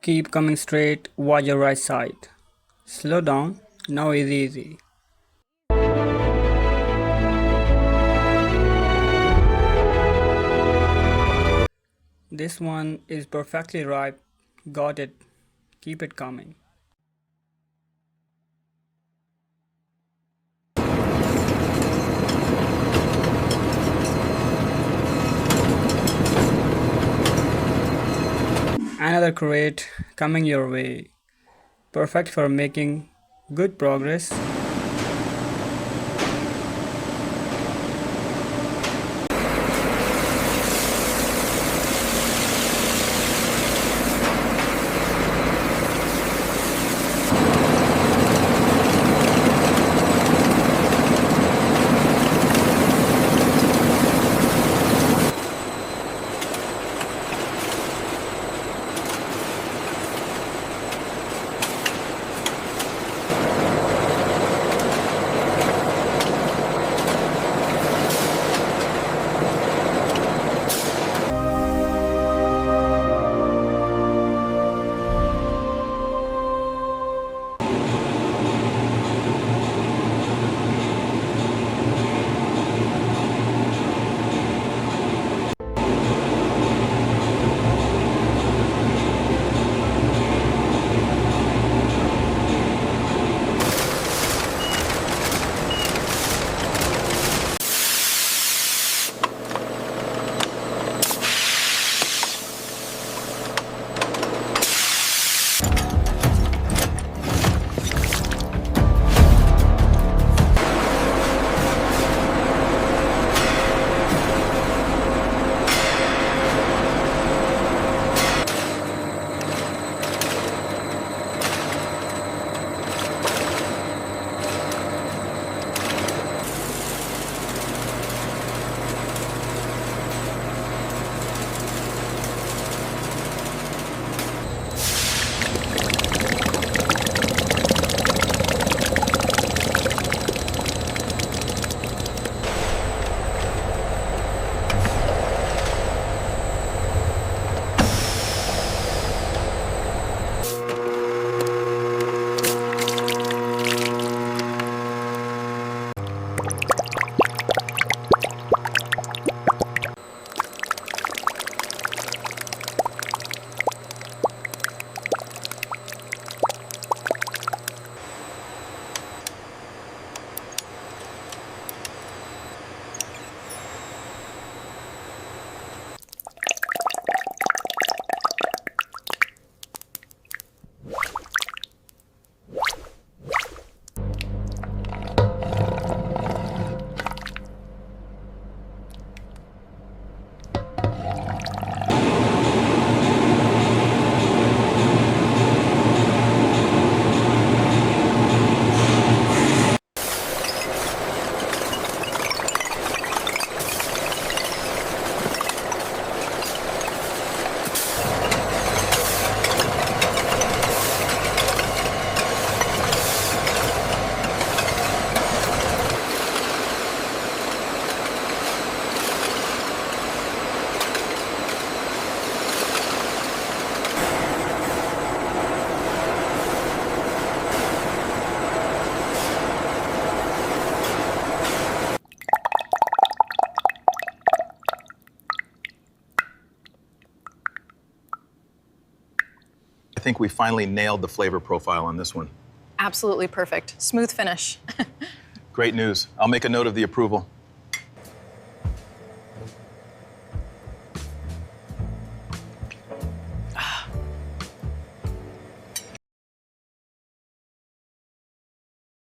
Keep coming straight, watch your right side. Slow down, now is easy. This one is perfectly ripe. Got it. Keep it coming. Another crate coming your way. Perfect for making good progress. I think we finally nailed the flavor profile on this one. Absolutely perfect. Smooth finish. Great news. I'll make a note of the approval.